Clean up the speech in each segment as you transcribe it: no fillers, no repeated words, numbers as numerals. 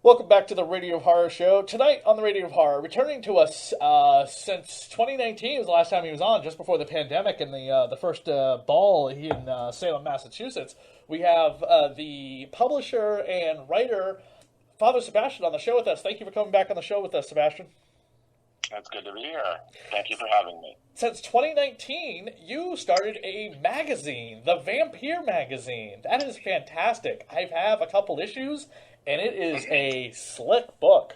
Welcome back to the Radio of Horror show. Tonight on the Radio of Horror, returning to us since 2019 was the last time he was on, just before the pandemic and the first ball in Salem, Massachusetts. We have the publisher and writer, Father Sebastian, on the show with us. Thank you for coming back on the show with us, Sebastian. It's good to be here. Thank you for having me. Since 2019, you started a magazine, the Vampire Magazine. That is fantastic. I have a couple issues, and it is a slick book.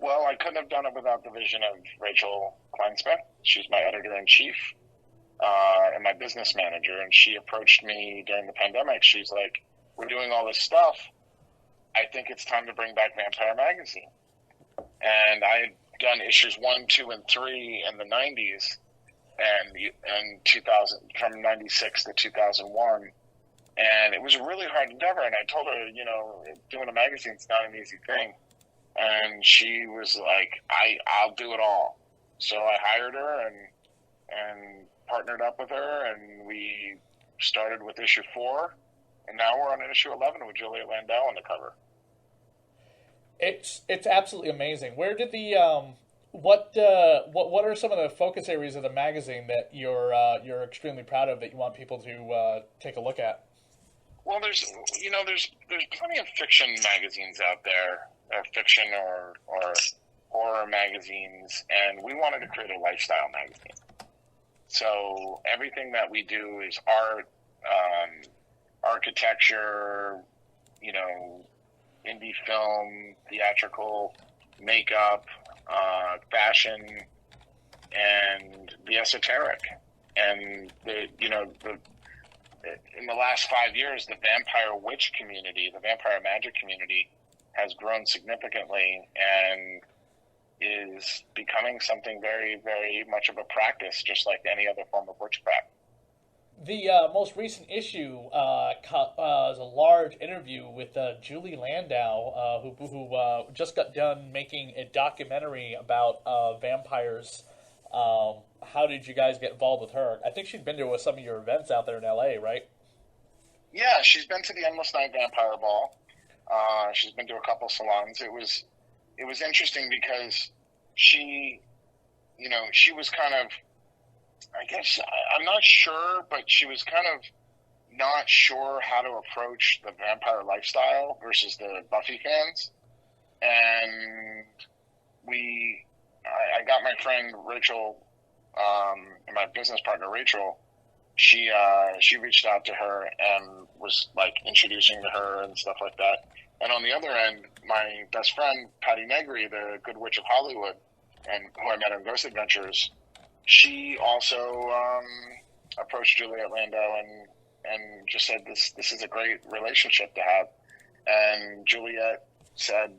Well, I couldn't have done it without the vision of Rachel Kleinsmith. She's my editor-in-chief and my business manager, and she approached me during the pandemic. She's like, we're doing all this stuff. I think it's time to bring back Vampire Magazine. And I had done issues 1, 2, and 3 in the 90s and 2000, from 96 to 2001. And it was a really hard endeavor. And I told her, doing a magazine is not an easy thing. And she was like, I'll do it all. So I hired her and partnered up with her, and we started with issue 4. And now we're on issue 11 with Julie Landau on the cover. It's absolutely amazing. Where did the what are some of the focus areas of the magazine that you're extremely proud of that you want people to take a look at? Well, there's plenty of fiction magazines out there, fiction or horror magazines, and we wanted to create a lifestyle magazine. So everything that we do is art, architecture, indie film, theatrical, makeup, fashion, and the esoteric. And in the last 5 years, the vampire witch community, the vampire magic community, has grown significantly and is becoming something very, very much of a practice, just like any other form of witchcraft. The most recent issue was a large interview with Julie Landau, who just got done making a documentary about vampires. How did you guys get involved with her? I think she'd been to some of your events out there in LA, right? Yeah, she's been to the Endless Night Vampire Ball. She's been to a couple salons. It was interesting because she was kind of, I guess, I'm not sure, but she was kind of not sure how to approach the vampire lifestyle versus the Buffy fans. And I got my friend Rachel, and my business partner Rachel, she reached out to her and was like introducing to her and stuff like that. And on the other end, my best friend, Patty Negri, the Good Witch of Hollywood, and who I met on Ghost Adventures, she also approached Juliet Landau and just said, this is a great relationship to have. And Juliet said,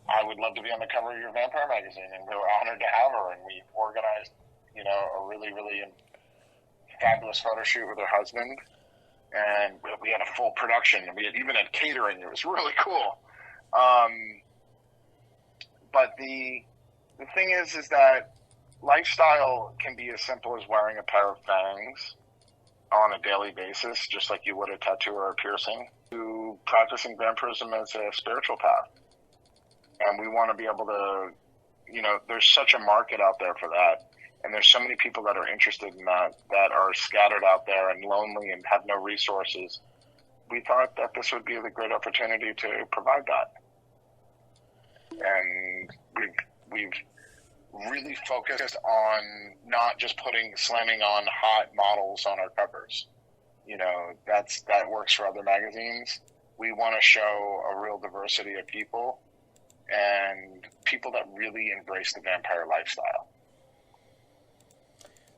I would love to be on the cover of your vampire magazine. And we were honored to have her. And we organized, a really, really fabulous photo shoot with her husband. And we had a full production. And we even had catering. It was really cool. But the thing is that lifestyle can be as simple as wearing a pair of fangs on a daily basis, just like you would a tattoo or a piercing, to practicing vampirism as a spiritual path. And we want to be able to, there's such a market out there for that. And there's so many people that are interested in that are scattered out there and lonely and have no resources. We thought that this would be a great opportunity to provide that. And we've really focused on not just slamming on hot models on our covers. That works for other magazines. We want to show a real diversity of people and people that really embrace the vampire lifestyle.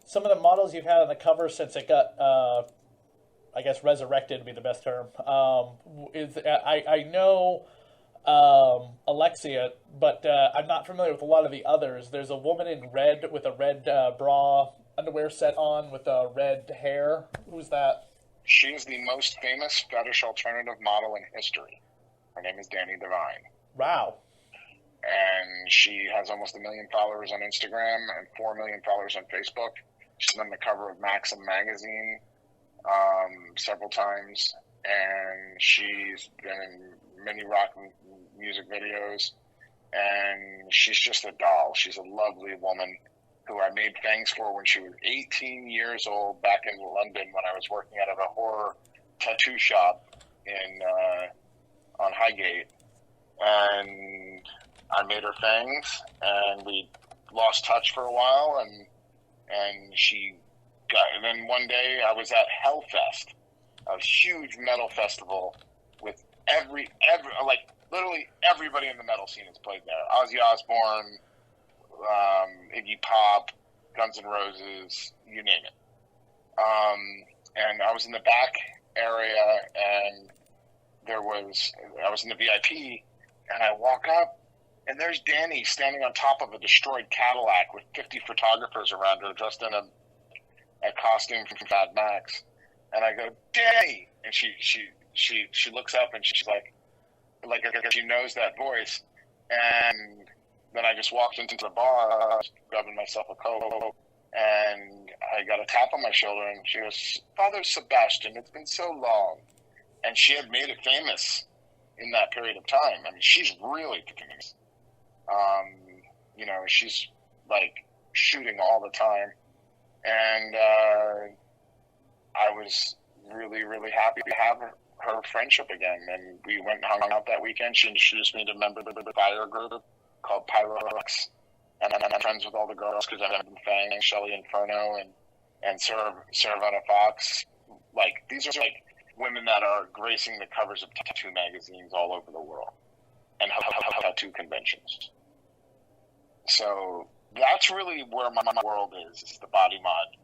Some of the models you've had on the cover since it got, I guess, resurrected would be the best term. I know Alexia, but I'm not familiar with a lot of the others. There's a woman in red with a red bra underwear set on with red hair. Who's that? She is the most famous fetish alternative model in history. Her name is Danny Devine. Wow. And she has almost 1 million followers on Instagram and 4 million followers on Facebook. She's on the cover of Maxim magazine several times, and she's been in many rock music videos, and she's just a doll. She's a lovely woman who I made things for when she was 18 years old back in London when I was working at a horror tattoo shop on Highgate, and I made her things, and we lost touch for a while, and then one day I was at Hellfest, a huge metal festival with literally everybody in the metal scene has played there. Ozzy Osbourne, Iggy Pop, Guns N' Roses, you name it. And I was in the back area, and I was in the VIP, and I walk up, and there's Danny standing on top of a destroyed Cadillac with 50 photographers around her, dressed in a costume from Mad Max. And I go, Danny! And she looks up, and she's like she knows that voice. And then I just walked into the bar, grabbing myself a Coke, and I got a tap on my shoulder, and she goes, Father Sebastian, it's been so long. And she had made it famous in that period of time. I mean, she's really famous. She's like shooting all the time. And I was really, really happy to have her friendship again. And we went and hung out that weekend. She introduced me to a member of the fire group called Pyrox. And I'm friends with all the girls because I've been Fang, Shelly Inferno, and Saravana Fox. Like, these are like women that are gracing the covers of tattoo magazines all over the world and tattoo conventions. So that's really where my world is the body mod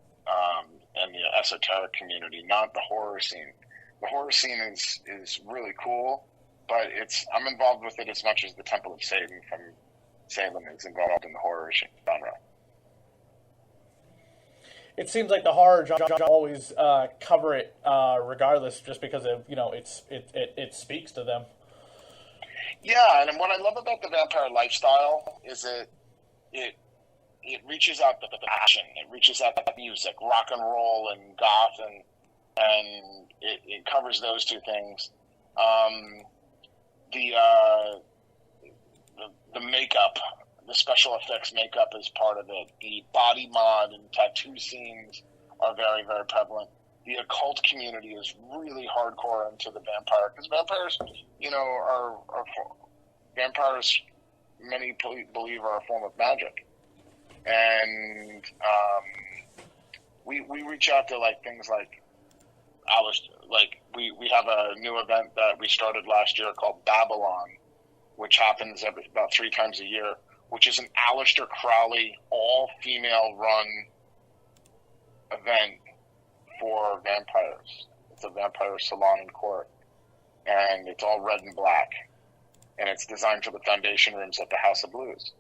and the esoteric community, not the horror scene. The horror scene is really cool, but I'm involved with it as much as the Temple of Satan from Salem is involved in the horror genre. It seems like the horror genre always cover it regardless, just because of it speaks to them. Yeah, and what I love about the vampire lifestyle is it reaches out to the passion. It reaches out to music, rock and roll, and goth, and it covers those two things. The makeup, the special effects makeup is part of it. The body mod and tattoo scenes are very, very prevalent. The occult community is really hardcore into the vampire, because vampires, vampires, many believe are a form of magic. And we reach out to things like we have a new event that we started last year called Babylon, which happens about 3 times a year, which is an Aleister Crowley all-female run event for vampires. It's a vampire salon and court, and it's all red and black, and it's designed for the foundation rooms at the House of Blues.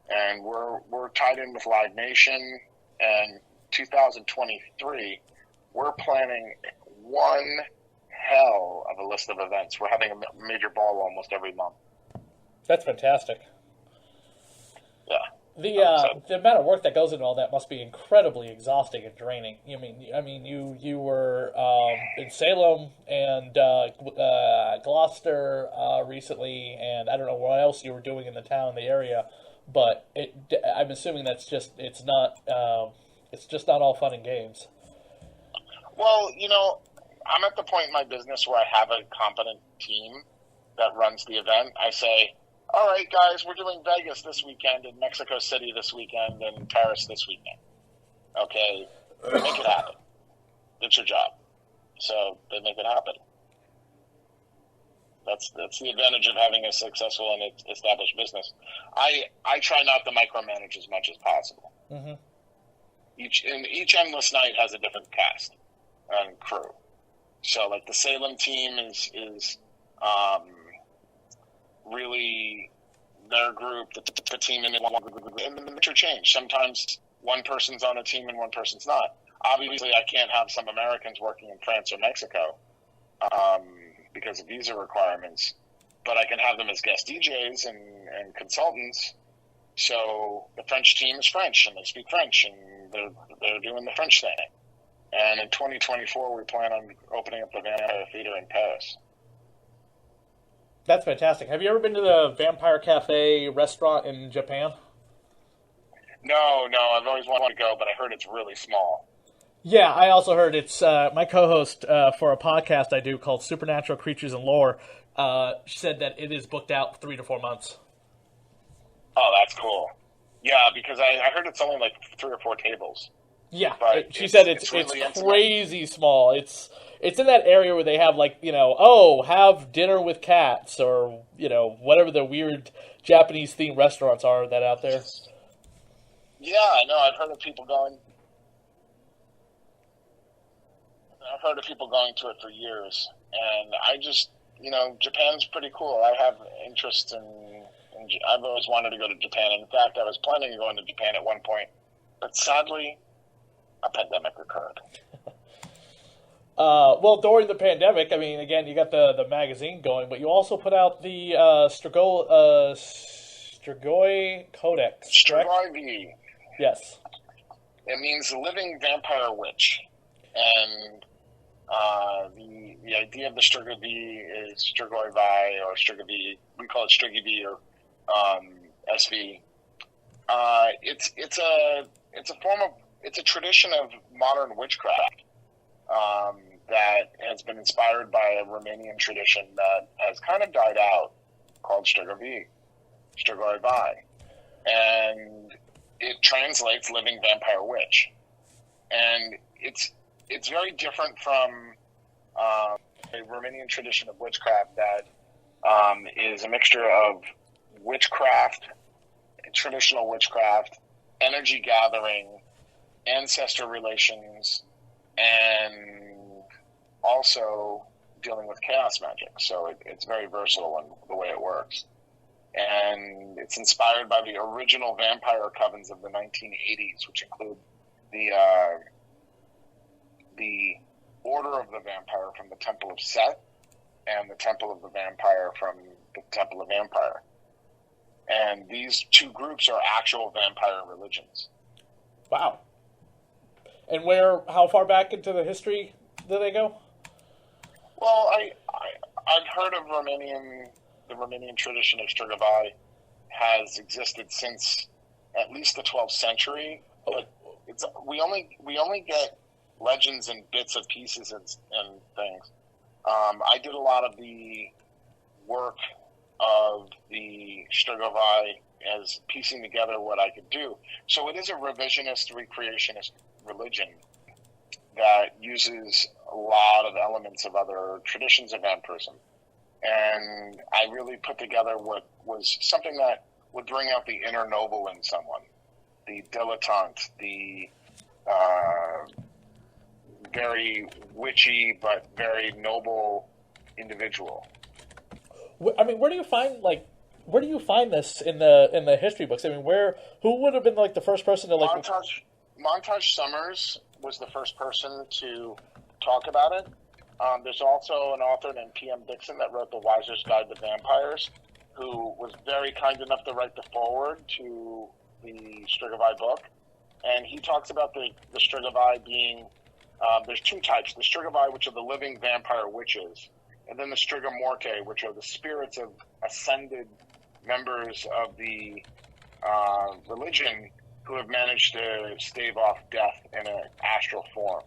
And we're tied in with Live Nation, and 2023, we're planning one hell of a list of events. We're having a major ball almost every month. That's fantastic. Yeah. The amount of work that goes into all that must be incredibly exhausting and draining. You were in Salem and Gloucester recently, and I don't know what else you were doing in the area, but I'm assuming it's just not all fun and games. Well, I'm at the point in my business where I have a competent team that runs the event. I say, all right, guys, we're doing Vegas this weekend and Mexico City this weekend and Paris this weekend. Okay, make it happen. It's your job. So they make it happen. That's the advantage of having a successful and established business. I try not to micromanage as much as possible. Mm-hmm. Each endless night has a different cast and crew. So the Salem team is really their group, the team in the mixture change. Sometimes one person's on a team and one person's not. Obviously, I can't have some Americans working in France or Mexico because of visa requirements, but I can have them as guest DJs and consultants. So the French team is French, and they speak French, and they're doing the French thing. And in 2024, we plan on opening up the Vampire Theater in Paris. That's fantastic. Have you ever been to the Vampire Cafe restaurant in Japan? No, no, I've always wanted to go, but I heard it's really small. Yeah, I also heard it's my co-host for a podcast I do called Supernatural Creatures and Lore. Said that it is booked out 3 to 4 months. Oh, that's cool. Yeah, because I heard it's only like 3 or 4 tables, Yeah, but she said it's really intimate. crazy small. It's in that area where they have like oh, have dinner with cats, or whatever the weird Japanese themed restaurants are that out there. Yeah, no, I've heard of people going. I've heard of people going to it for years, and I just, Japan's pretty cool. I have interest in. I've always wanted to go to Japan. In fact, I was planning on going to Japan at one point, but sadly, a pandemic occurred. Well, during the pandemic, I mean, again, you got the magazine going, but you also put out the Strigoi Codex, correct? Strigoi V. Yes. It means living vampire witch, and the idea of the Strigoi V is Strigoi Vi or Strigoi V. We call it Strigoi V or SV. It's a tradition of modern witchcraft that has been inspired by a Romanian tradition that has kind of died out called Strigoi V, Strigoi Vi, and it translates living vampire witch, and it's very different from a Romanian tradition of witchcraft that is a mixture of witchcraft, traditional witchcraft, energy gathering, ancestor relations, and also dealing with chaos magic. So it's very versatile in the way it works. And it's inspired by the original vampire covens of the 1980s, which include the Order of the Vampire from the Temple of Set and the Temple of the Vampire from the Temple of Vampire. And these two groups are actual vampire religions. Wow. And how far back into the history do they go? Well, I've heard of the Romanian tradition of Strigoi Vi has existed since at least the 12th century, but we only get legends and bits and pieces and things. I did a lot of the work of the Strigoi Vi as piecing together what I could do. So it is a revisionist, recreationist religion that uses a lot of elements of other traditions of vampirism. And I really put together what was something that would bring out the inner noble in someone, the dilettante, the very witchy but very noble individual. I mean, where do you find this in the history books? I mean, who would have been like the first person to like Montage Summers was the first person to talk about it. There's also an author named P.M. Dixon that wrote The Wiser's Guide to Vampires, who was very kind enough to write the foreword to the Strigoi Vi book. And he talks about the Strigoi Vi being, there's two types, the Strigoi Vi, which are the living vampire witches, and then the Strigoi Morte, which are the spirits of ascended members of the religion who have managed to stave off death in an astral form.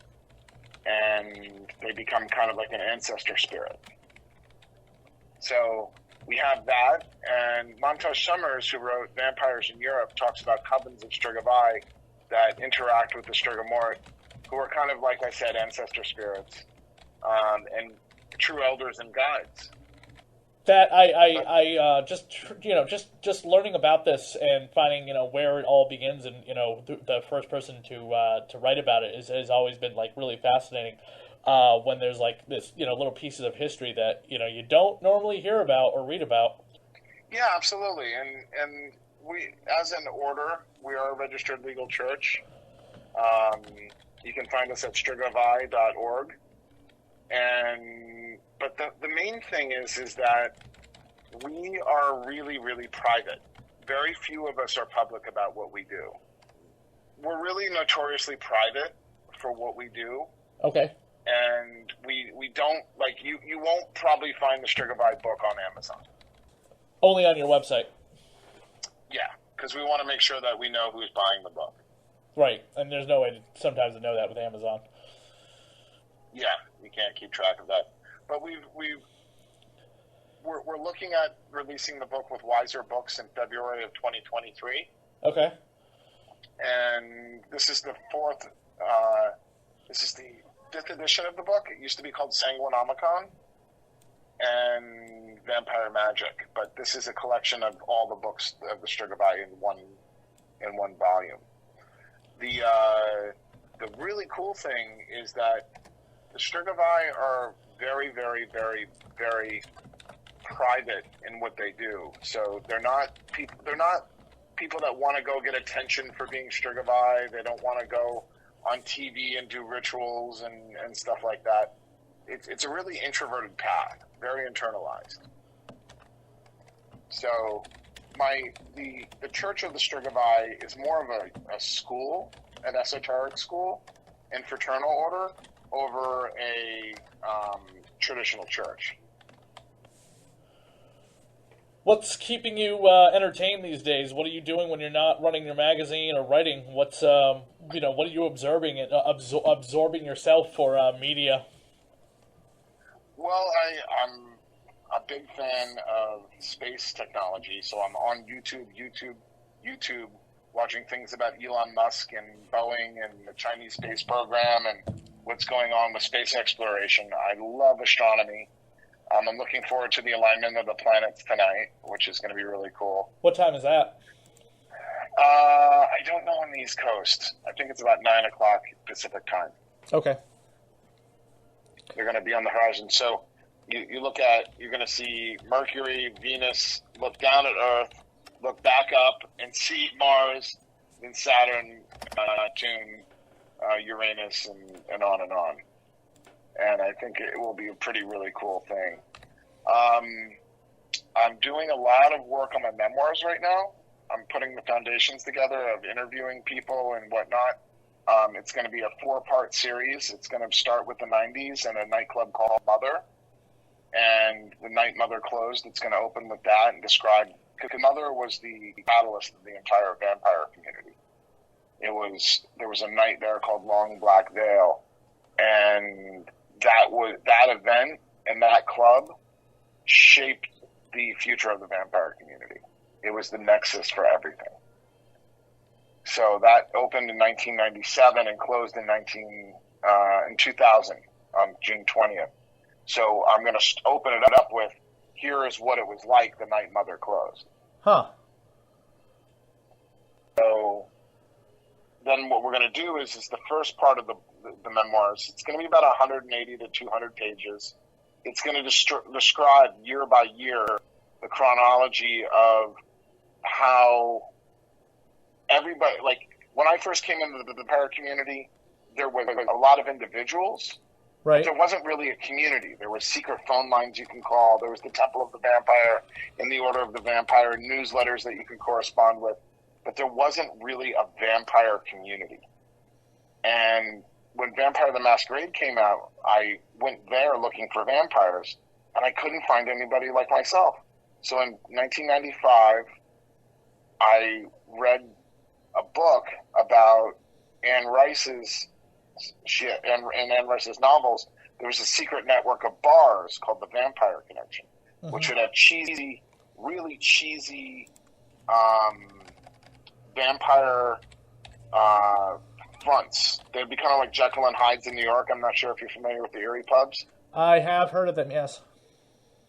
And they become kind of like an ancestor spirit. So we have that, and Montage Summers, who wrote Vampires in Europe, talks about covens of Strigoi Vi that interact with the Strigoi Morte, who are kind of, like I said, ancestor spirits, and true elders and guides. That I just learning about this and finding where it all begins, and the first person to write about it has always been like really fascinating. When there's like this little pieces of history that you don't normally hear about or read about. Yeah, absolutely, and we, as an order, we are a registered legal church. You can find us at strigoivi.org. But the main thing is that we are really, really private. Very few of us are public about what we do. We're really notoriously private for what we do. Okay. and we don't, like, you won't probably find the Strigavai book on Amazon. Only on your website. Yeah, because we want to make sure that we know who's buying the book. Right, and there's no way sometimes to know that with Amazon. Yeah, you can't keep track of that. But we're looking at releasing the book with Wiser Books in February of 2023. Okay. And this is the fifth edition of the book. It used to be called Sanguinomicon and Vampire Magic, but this is a collection of all the books of the Strigavai in one volume. The really cool thing is that the Strigavai are very, very, very, very private in what they do. So they're not people that want to go get attention for being Strigavai. They don't want to go on TV and do rituals and stuff like that. It's a really introverted path, very internalized. So the Church of the Strigavai is more of a school, an esoteric school and fraternal order over a traditional church. What's keeping you entertained these days? What are you doing when you're not running your magazine or writing? What's what are you absorbing yourself for media? Well, I'm a big fan of space technology, so I'm on YouTube, watching things about Elon Musk and Boeing and the Chinese space program and what's going on with space exploration. I love astronomy. I'm looking forward to the alignment of the planets tonight, which is going to be really cool. What time is that? I don't know on the East Coast. I think it's about 9 o'clock Pacific time. Okay. They're going to be on the horizon. So you're going to see Mercury, Venus, look down at Earth, look back up and see Mars, then Saturn, Neptune, Uranus, and on and on. And I think it will be a really cool thing. I'm doing a lot of work on my memoirs right now. I'm putting the foundations together of interviewing people and whatnot. It's going to be a 4-part series. It's going to start with the 90s and a nightclub called Mother. And the night Mother closed, it's going to open with that and describe, because Mother was the catalyst of the entire vampire community. There was a night there called Long Black Veil, and that event and that club shaped the future of the vampire community. It was the nexus for everything. So that opened in 1997 and closed in 2000 on June 20th. So I'm going to open it up with, here is what it was like the night Mother closed. Huh. So then what we're going to do is the first part of the memoirs. It's going to be about 180 to 200 pages. It's going to describe year by year the chronology of how everybody, like when I first came into the vampire community, there were a lot of individuals. Right. But there wasn't really a community. There were secret phone lines you can call. There was the Temple of the Vampire and the Order of the Vampire, newsletters that you can correspond with. But there wasn't really a vampire community. And when Vampire the Masquerade came out, I went there looking for vampires, and I couldn't find anybody like myself. So in 1995, I read a book about Anne Rice's Anne Rice's novels. There was a secret network of bars called the Vampire Connection, which would have really cheesy vampire fronts. They'd be kind of like Jekyll and Hyde's in New York. I'm not sure if you're familiar with the Erie pubs. I have heard of them, yes.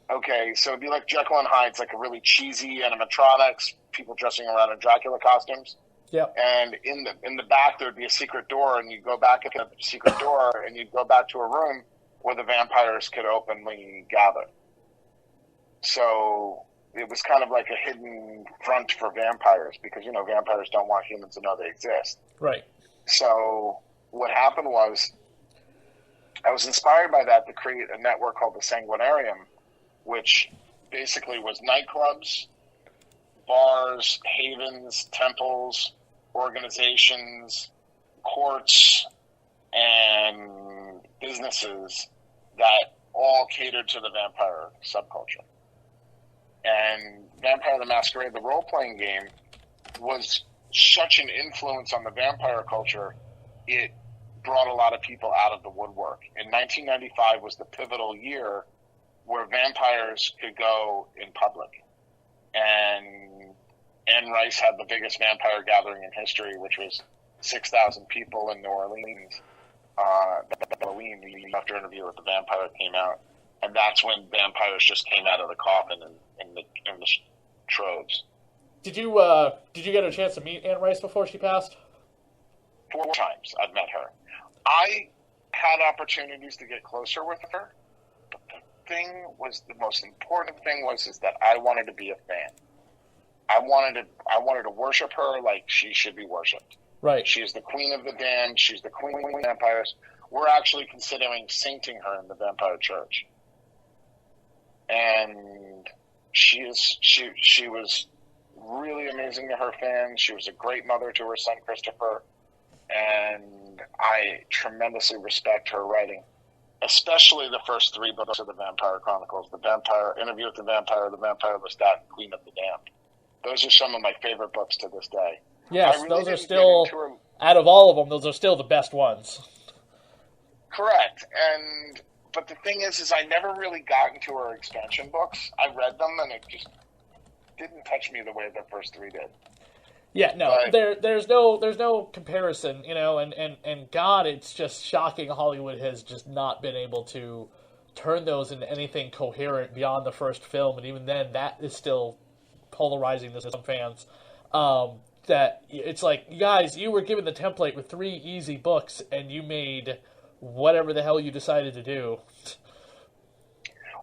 Okay, so it'd be like Jekyll and Hyde's, like a really cheesy animatronics, people dressing around in Dracula costumes. Yep. And in the back there would be a secret door, and you go back at the secret door, and you go back to a room where the vampires could openly gather. So it was kind of like a hidden front for vampires, because vampires don't want humans to know they exist. Right. So what happened was, I was inspired by that to create a network called the Sanguinarium, which basically was nightclubs, bars, havens, temples, organizations, courts, and businesses that all catered to the vampire subculture. And Vampire the Masquerade, the role-playing game, was such an influence on the vampire culture, it brought a lot of people out of the woodwork. And 1995 was the pivotal year where vampires could go in public. And Anne Rice had the biggest vampire gathering in history, which was 6,000 people in New Orleans. Halloween, the after interview with the vampire came out, and that's when vampires just came out of the coffin in the troves. Did you get a chance to meet Anne Rice before she passed? 4 times I've met her. I had opportunities to get closer with her, but the most important thing was that I wanted to be a fan. I wanted to worship her like she should be worshipped. Right. She is the queen of the damned. She's the queen of the vampires. We're actually considering sainting her in the vampire church. And she was really amazing to her fans. She was a great mother to her son, Christopher. And I tremendously respect her writing, especially the first 3 books of the Vampire Chronicles, The Vampire, Interview with the Vampire, Lestat, and Queen of the Damned. Those are some of my favorite books to this day. Yes, really those are still, out of all of them, those are still the best ones. Correct. But the thing is I never really got into her expansion books. I read them, and it just didn't touch me the way the first 3 did. Yeah, no, there's no comparison, and God, it's just shocking Hollywood has just not been able to turn those into anything coherent beyond the first film, and even then, that is still polarizing to some fans. That it's like, you guys, you were given the template with 3 easy books, and you made whatever the hell you decided to do.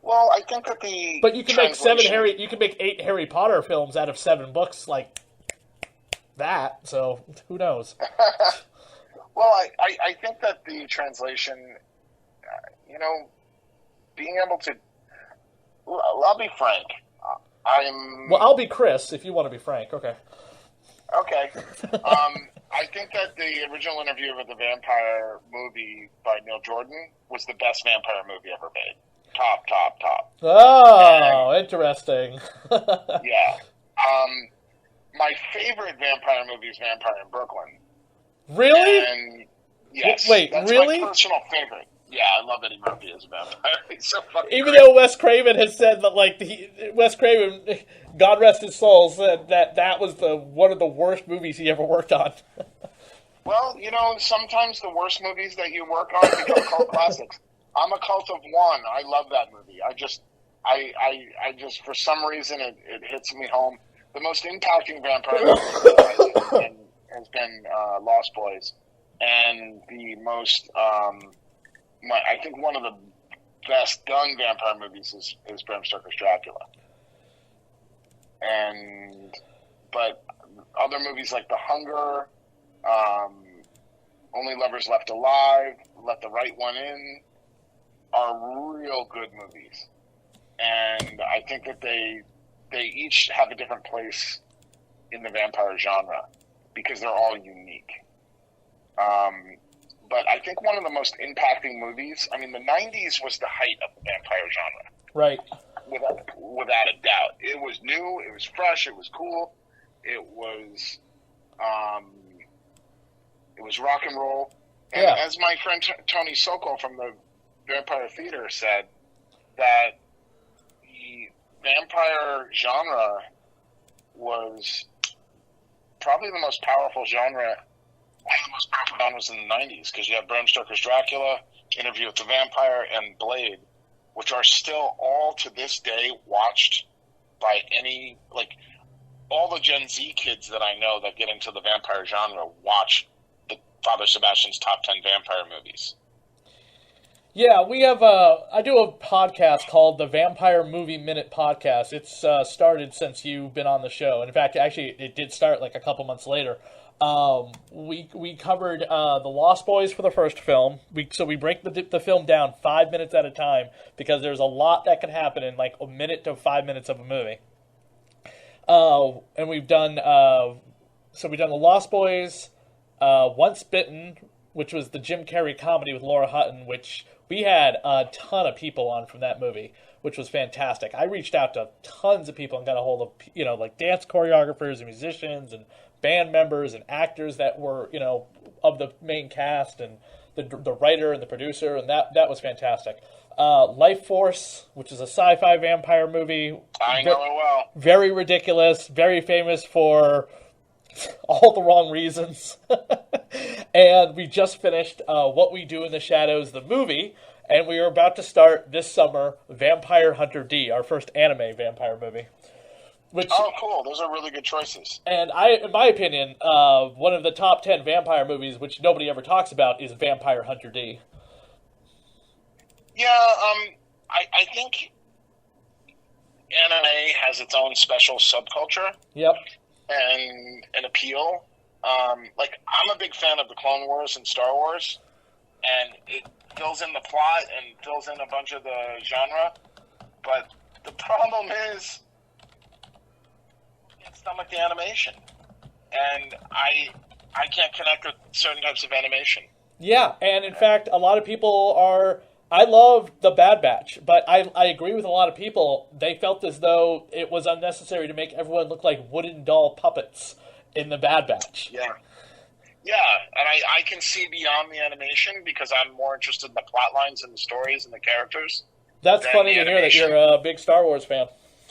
Well, I think that but you can make 8 Harry Potter films out of 7 books, like that. So who knows? Well, I think that the translation, being able to. Well, I'll be frank. I'll be Chris if you want to be Frank. Okay. Okay. I think that the original Interview with the Vampire movie by Neil Jordan was the best vampire movie ever made. Top. Oh, interesting. Yeah. My favorite vampire movie is Vampire in Brooklyn. Really? And yes. Wait, that's really? my personal favorite. Yeah, I love Eddie Murphy as a vampire. He's so fucking Even great. though Wes Craven has said that, Wes Craven, God rest his soul, said that was one of the worst movies he ever worked on. Well, sometimes the worst movies that you work on become cult classics. I'm a cult of one. I love that movie. I just, for some reason, it hits me home. The most impacting vampire movie has been Lost Boys, and the most, I think one of the best done vampire movies is Bram Stoker's Dracula. But other movies like The Hunger, Only Lovers Left Alive, Let the Right One In, are real good movies. And I think that they each have a different place in the vampire genre because they're all unique. But I think one of the most impacting movies, the 90s was the height of the vampire genre. Right. Without a doubt. It was new, it was fresh, it was cool, it was rock and roll. And as my friend Tony Sokol from the Vampire Theater said, that the vampire genre was probably the most powerful genre, one of the most powerful genres in the 90s, because you have Bram Stoker's Dracula, Interview with the Vampire, and Blade, which are still all to this day watched by all the Gen Z kids that I know that get into the vampire genre watch the Father Sebastian's top 10 vampire movies. Yeah, we have I do a podcast called the Vampire Movie Minute Podcast. It's started since you've been on the show. And in fact, actually, it did start like a couple months later. We covered The Lost Boys for the first film. We break the film down 5 minutes at a time because there's a lot that can happen in like a minute to 5 minutes of a movie. And we've done The Lost Boys, Once Bitten, which was the Jim Carrey comedy with Laura Hutton, which we had a ton of people on from that movie, which was fantastic. I reached out to tons of people and got a hold of, like dance choreographers and musicians and band members and actors that were, of the main cast, and the writer and the producer, and that was fantastic. Life Force, which is a sci-fi vampire movie. I know it well. Very ridiculous, very famous for all the wrong reasons. And we just finished What We Do in the Shadows, the movie, and we are about to start this summer Vampire Hunter D, our first anime vampire movie. Cool. Those are really good choices. And in my opinion, one of the top 10 vampire movies, which nobody ever talks about, is Vampire Hunter D. Yeah, I think anime has its own special subculture. Yep. And an appeal. I'm a big fan of the Clone Wars and Star Wars, and it fills in the plot and fills in a bunch of the genre. But the problem is, I can't stomach the animation, and I can't connect with certain types of animation. Yeah, and in fact, a lot of people are. I love The Bad Batch, but I agree with a lot of people. They felt as though it was unnecessary to make everyone look like wooden doll puppets in The Bad Batch. Yeah. Yeah, and I can see beyond the animation because I'm more interested in the plot lines and the stories and the characters. That's funny to hear that you're a big Star Wars fan.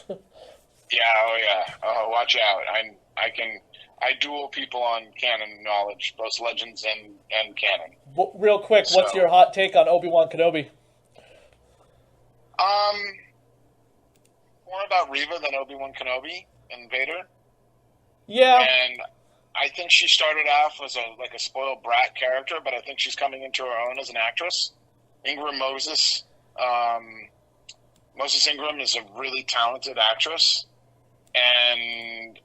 Yeah. Oh, watch out. I duel people on canon knowledge, both legends and canon. Real quick, what's your hot take on Obi-Wan Kenobi? More about Reva than Obi-Wan Kenobi and Vader. Yeah. And I think she started off as a spoiled brat character, but I think she's coming into her own as an actress. Moses Ingram is a really talented actress, and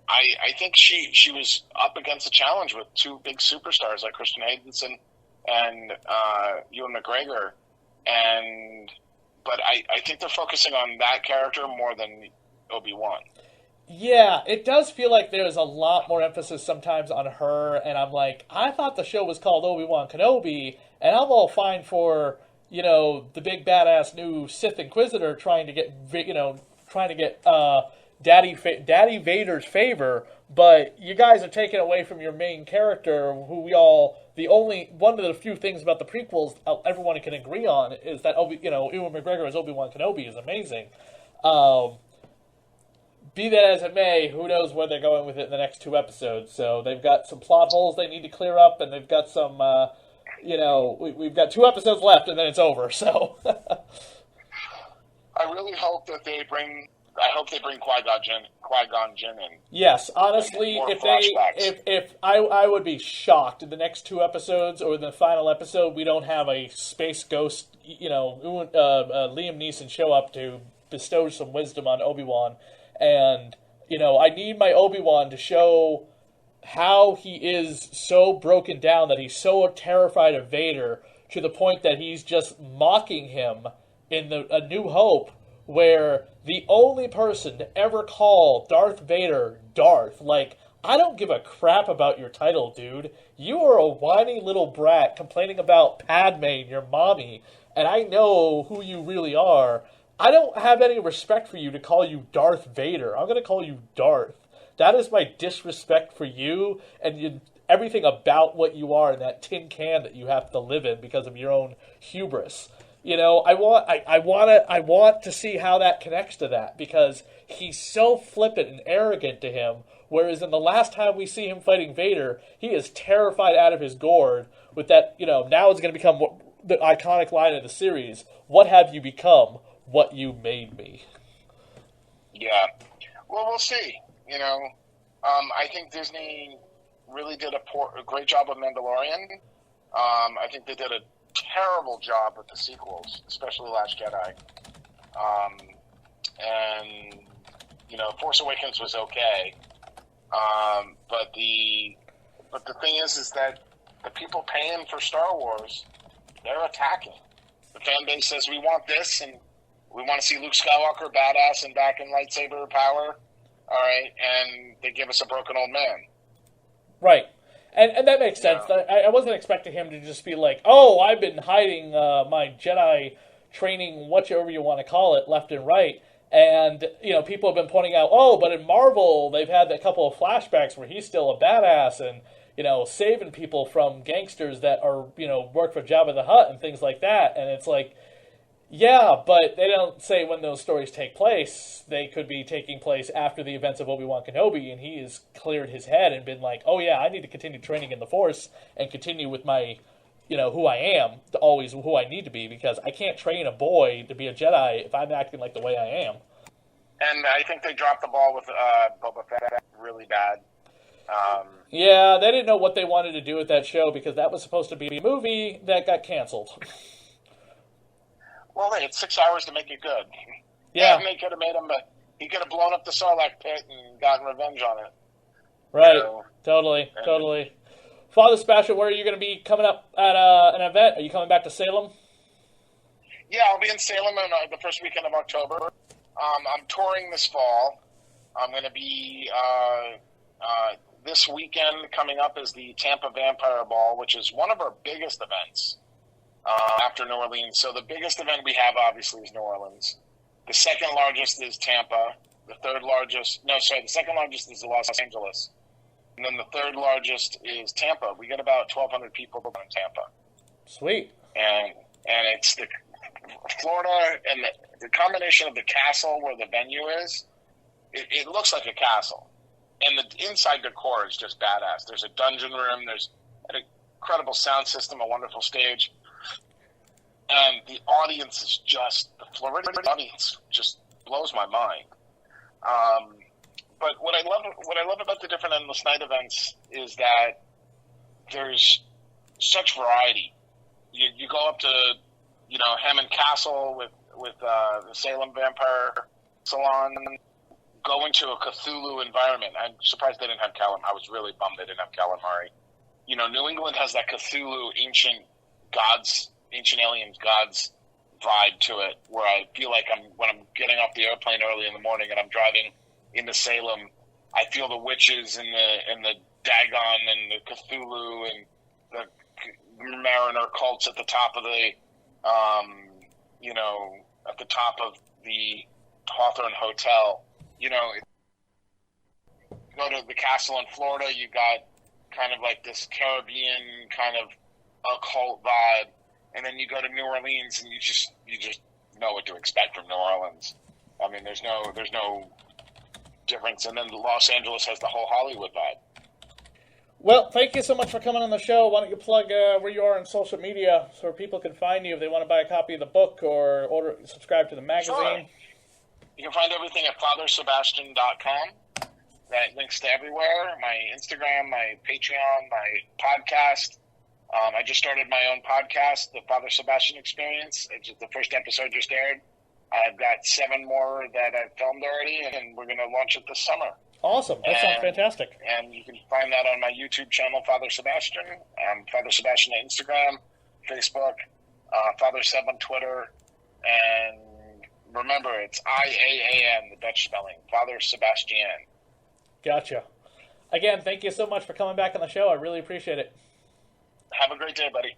I think she was up against a challenge with two big superstars like Christian Haydenson and Ewan McGregor, but I think they're focusing on that character more than Obi-Wan. Yeah, it does feel like there's a lot more emphasis sometimes on her, and I'm like, I thought the show was called Obi-Wan Kenobi, and I'm all fine for, the big badass new Sith Inquisitor trying to get Daddy Vader's favor, but you guys are taking away from your main character, who one of the few things about the prequels everyone can agree on is that Ewan McGregor as Obi-Wan Kenobi is amazing. Be that as it may, who knows where they're going with it in the next 2 episodes. So they've got some plot holes they need to clear up, and they've got some, we've got 2 episodes left, and then it's over. So I really hope that they bring Qui-Gon Jinn in. Yes, honestly, if I would be shocked in the next 2 episodes or in the final episode we don't have a space ghost, Liam Neeson show up to bestow some wisdom on Obi-Wan. And, I need my Obi-Wan to show how he is so broken down, that he's so terrified of Vader, to the point that he's just mocking him in A New Hope, where the only person to ever call Darth Vader Darth, like, I don't give a crap about your title, dude. You are a whiny little brat complaining about Padme and your mommy, and I know who you really are. I don't have any respect for you to call you Darth Vader. I'm going to call you Darth. That is my disrespect for you and everything about what you are in that tin can that you have to live in because of your own hubris. I want to see how that connects to that, because he's so flippant and arrogant to him, whereas in the last time we see him fighting Vader, he is terrified out of his gourd with that, now it's going to become the iconic line of the series, "What have you become? What you made me." Yeah. Well, we'll see. I think Disney really did a great job of Mandalorian. I think they did a terrible job with the sequels, especially Last Jedi. Force Awakens was okay. But the thing is that the people paying for Star Wars, they're attacking. The fan base says, we want this, and we want to see Luke Skywalker badass and back in lightsaber power. All right, and they give us a broken old man. Right. And that makes sense. I wasn't expecting him to just be like, oh, I've been hiding my Jedi training, whatever you want to call it, left and right. And, people have been pointing out, oh, but in Marvel, they've had a couple of flashbacks where he's still a badass and, saving people from gangsters that are, work for Jabba the Hutt and things like that. And it's like, yeah, but they don't say when those stories take place. They could be taking place after the events of Obi-Wan Kenobi, and he has cleared his head and been like, oh yeah, I need to continue training in the Force and continue with my, who I am, always who I need to be, because I can't train a boy to be a Jedi if I'm acting like the way I am. And I think they dropped the ball with Boba Fett really bad. Yeah, they didn't know what they wanted to do with that show, because that was supposed to be a movie that got canceled. Well, they had 6 hours to make it good. Yeah. And they could have made him, he could have blown up the Sarlacc pit and gotten revenge on it. Right. Totally. Father Sebastian, where are you going to be coming up at an event? Are you coming back to Salem? Yeah, I'll be in Salem in the first weekend of October. I'm touring this fall. I'm going to be, this weekend coming up is the Tampa Vampire Ball, which is one of our biggest events. After New Orleans. So the biggest event we have, obviously, is New Orleans. The second largest is Tampa. The second largest is Los Angeles. And then the third largest is Tampa. We get about 1,200 people in Tampa. Sweet. And it's the Florida, and the combination of the castle where the venue is, it looks like a castle. And the inside decor is just badass. There's a dungeon room. There's an incredible sound system, a wonderful stage. And the audience is the Floridian audience just blows my mind. But what I love about the different Endless Night events is that there's such variety. You go up to, Hammond Castle with the Salem Vampire Salon, go into a Cthulhu environment. I'm surprised they didn't have I was really bummed they didn't have calamari. New England has that Cthulhu ancient aliens, gods vibe to it, where I feel like when I'm getting off the airplane early in the morning and I'm driving into Salem, I feel the witches and the Dagon and the Cthulhu and the Mariner cults at the top of the, Hawthorne Hotel. Go to the castle in Florida, you got kind of like this Caribbean kind of occult vibe. And then you go to New Orleans, and you just know what to expect from New Orleans. I mean, there's no difference. And then Los Angeles has the whole Hollywood vibe. Well, thank you so much for coming on the show. Why don't you plug where you are on social media so people can find you if they want to buy a copy of the book or subscribe to the magazine? Sure. You can find everything at FatherSebastian.com. That links to everywhere. My Instagram, my Patreon, my podcast. I just started my own podcast, The Father Sebastian Experience. The first episode just aired. I've got 7 more that I've filmed already, and we're going to launch it this summer. Awesome. That sounds fantastic. And you can find that on my YouTube channel, Father Sebastian. Father Sebastian on Instagram, Facebook, Father Seb on Twitter. And remember, it's I-A-A-N, the Dutch spelling, Father Sebastian. Gotcha. Again, thank you so much for coming back on the show. I really appreciate it. Have a great day, buddy.